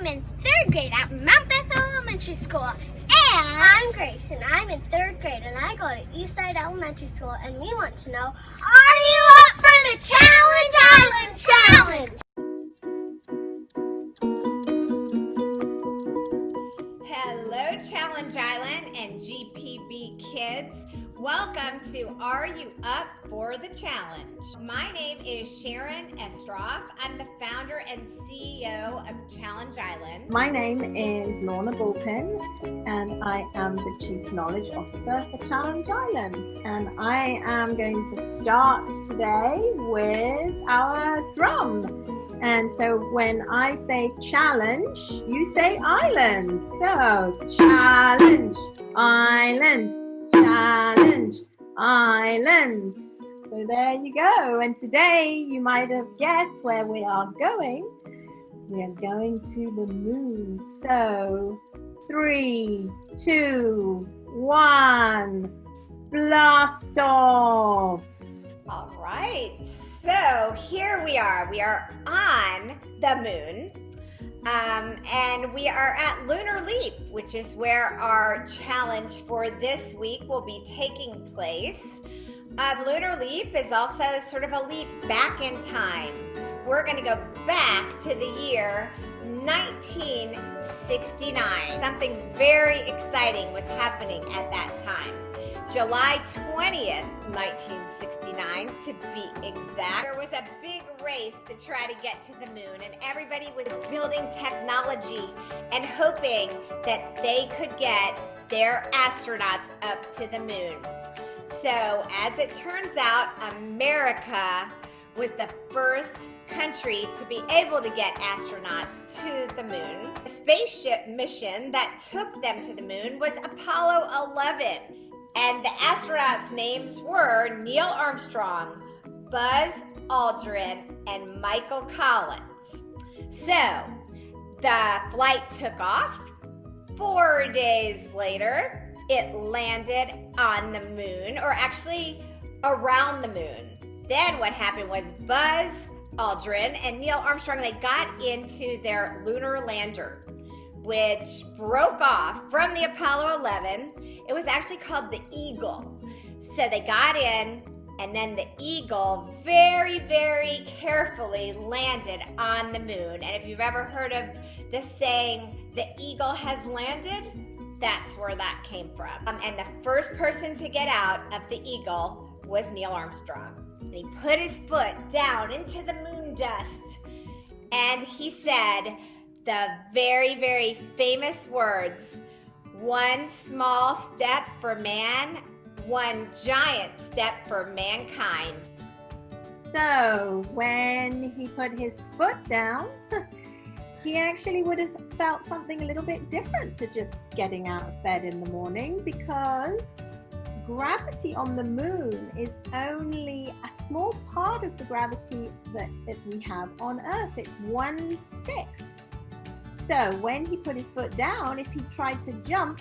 I'm in 3rd grade at Mount Bethel Elementary School. And I'm Grace, and I'm in 3rd grade, and I go to Eastside Elementary School, and we want to know, are you up for the Challenge Island Challenge? Hello, Challenge Island and GPB kids. Welcome to Are You Up for the Challenge? My name is Sharon Estroff. I'm the founder and CEO of Challenge Island. My name is Lunar, and I am the Chief Knowledge Officer for Challenge Island. And I am going to start today with our drum. And so when I say challenge, you say island. So challenge, island, challenge, island. So there you go. And today you might have guessed where we are going. We are going to the moon. So 3, 2, 1, blast off. All right. So here we are. We are on the moon. And we are at Lunar Leap, which is where our challenge for this week will be taking place. Lunar Leap is also sort of a leap back in time. We're going to go back to the year 1969. Something very exciting was happening at that time. July 20th, 1969 to be exact. There was a big race to try to get to the moon, and everybody was building technology and hoping that they could get their astronauts up to the moon. So as it turns out, America was the first country to be able to get astronauts to the moon. The spaceship mission that took them to the moon was Apollo 11. And the astronauts' names were Neil Armstrong, Buzz Aldrin, and Michael Collins. So the flight took off. 4 days later, it landed on the moon, or actually around the moon. Then what happened was Buzz Aldrin and Neil Armstrong, they got into their lunar lander, which broke off from the Apollo 11. It was actually called the Eagle. So they got in, and then the Eagle very, very carefully landed on the moon. And if you've ever heard of the saying, the Eagle has landed, that's where that came from. And the first person to get out of the Eagle was Neil Armstrong. And he put his foot down into the moon dust, and he said the very, very famous words, one small step for man, one giant step for mankind. So when he put his foot down, he actually would have felt something a little bit different to just getting out of bed in the morning, because gravity on the moon is only a small part of the gravity that we have on Earth. It's 1/6. So when he put his foot down, if he tried to jump,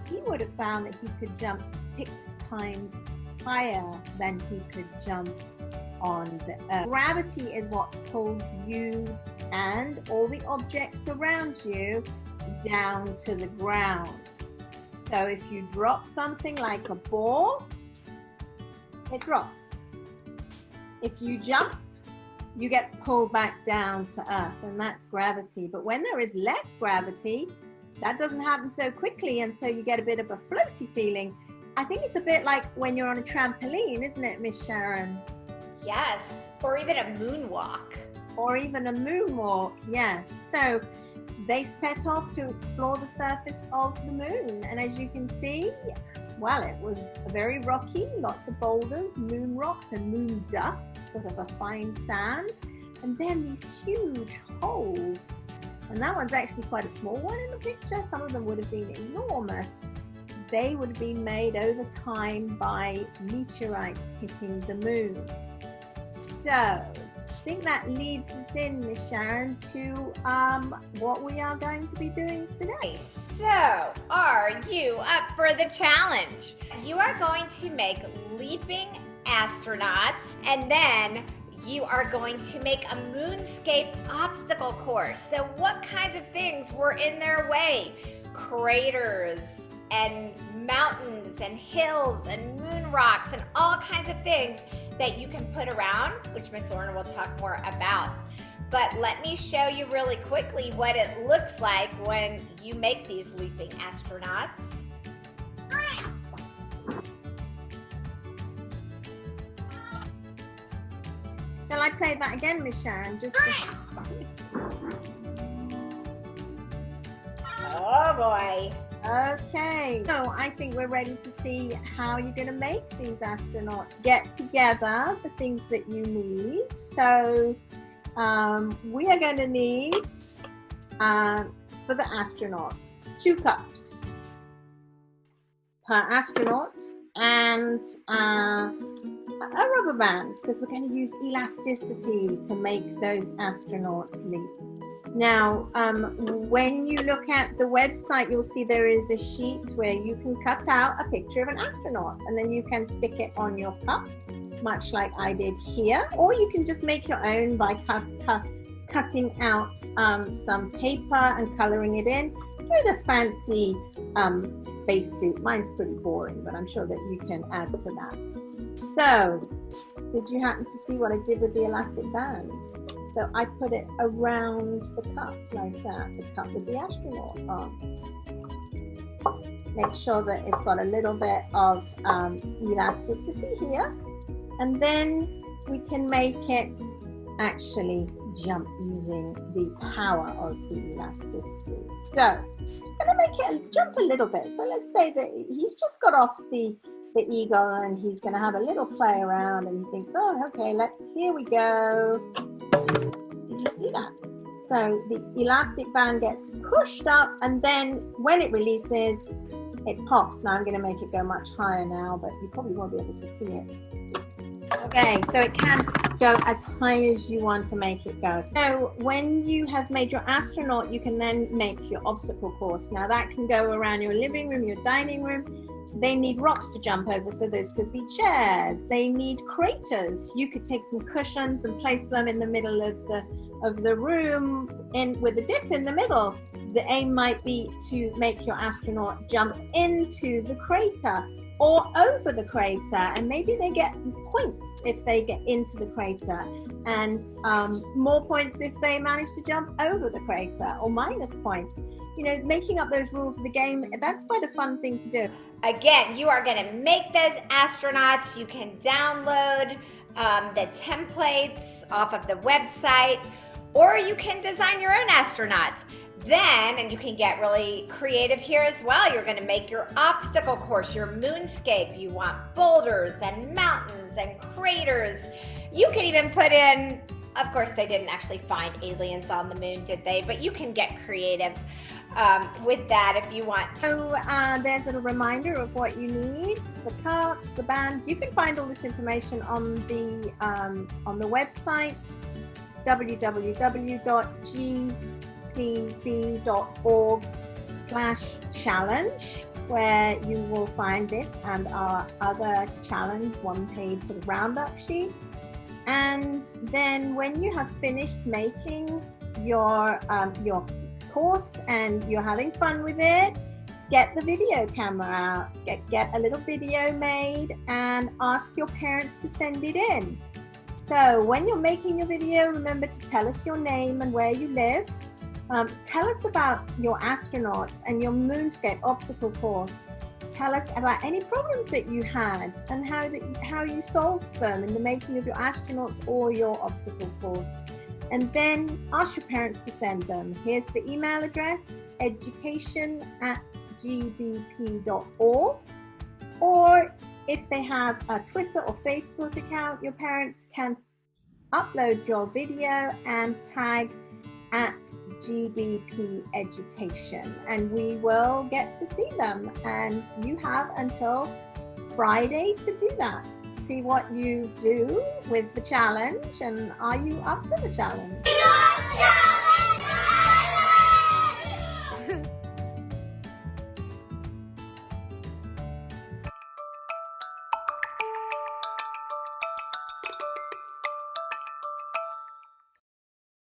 he would have found that he could jump 6 times higher than he could jump on the Earth. Gravity is what pulls you and all the objects around you down to the ground. So if you drop something like a ball, it drops. If you jump, you get pulled back down to Earth, and that's gravity. But when there is less gravity, that doesn't happen so quickly, and so you get a bit of a floaty feeling. I think it's a bit like when you're on a trampoline, isn't it, Miss Sharon? Yes, or even a moonwalk. Or even a moonwalk, yes. So they set off to explore the surface of the moon, and as you can see, well, it was very rocky, lots of boulders, moon rocks and moon dust, sort of a fine sand, and then these huge holes. And that one's actually quite a small one in the picture. Some of them would have been enormous. They would have been made over time by meteorites hitting the moon. So I think that leads us in, Miss Sharon, to what we are going to be doing today. So, are you up for the challenge? You are going to make leaping astronauts, and then you are going to make a moonscape obstacle course. So what kinds of things were in their way? Craters and mountains and hills and moon rocks and all kinds of things that you can put around, which Miss Lorna will talk more about. But let me show you really quickly what it looks like when you make these leaping astronauts. Shall I play that again, Miss Sharon? Oh boy. Okay, so I think we're ready to see how you're going to make these astronauts get together, the things that you need. So we are going to need, for the astronauts, 2 cups per astronaut and a rubber band, because we're going to use elasticity to make those astronauts leap. Now, when you look at the website, you'll see there is a sheet where you can cut out a picture of an astronaut, and then you can stick it on your cup, much like I did here, or you can just make your own by cutting out some paper and coloring it in with a fancy spacesuit. Mine's pretty boring, but I'm sure that you can add to that. So, did you happen to see what I did with the elastic band? So I put it around the cup like that, the cup with the astronaut on. Make sure that it's got a little bit of elasticity here. And then we can make it actually jump using the power of the elasticity. So just going to make it jump a little bit. So let's say that he's just got off the eagle and he's going to have a little play around and he thinks, oh, okay, here we go. Did you see that? So the elastic band gets pushed up, and then when it releases, it pops. Now I'm going to make it go much higher now, but you probably won't be able to see it. Okay, so it can go as high as you want to make it go. So when you have made your astronaut, you can then make your obstacle course. Now that can go around your living room, your dining room. They need rocks to jump over, so those could be chairs. They need craters. You could take some cushions and place them in the middle of the room with a dip in the middle. The aim might be to make your astronaut jump into the crater or over the crater, and maybe they get points if they get into the crater, and more points if they manage to jump over the crater, or minus points. You know, making up those rules of the game, that's quite a fun thing to do. Again, you are going to make those astronauts. You can download the templates off of the website, or you can design your own astronauts. Then, and you can get really creative here as well, you're going to make your obstacle course, your moonscape. You want boulders and mountains and craters. You can even put in, of course, they didn't actually find aliens on the moon, did they? But you can get creative with that if you want. So there's a little reminder of what you need: the cups, the bands. You can find all this information on the website www.gpb.org/challenge, where you will find this and our other challenge one-page sort of roundup sheets. And then when you have finished making your course and you're having fun with it, get the video camera out, get a little video made, and ask your parents to send it in. So when you're making your video, remember to tell us your name and where you live. Tell us about your astronauts and your moonscape obstacle course. Tell us about any problems that you had and how you solved them in the making of your astronauts or your obstacle course. And then ask your parents to send them. Here's the email address: education@gbp.org. Or if they have a Twitter or Facebook account, your parents can upload your video and tag @GBP Education, and we will get to see them. And you have until Friday to do that. See what you do with the challenge, and are you up for the challenge?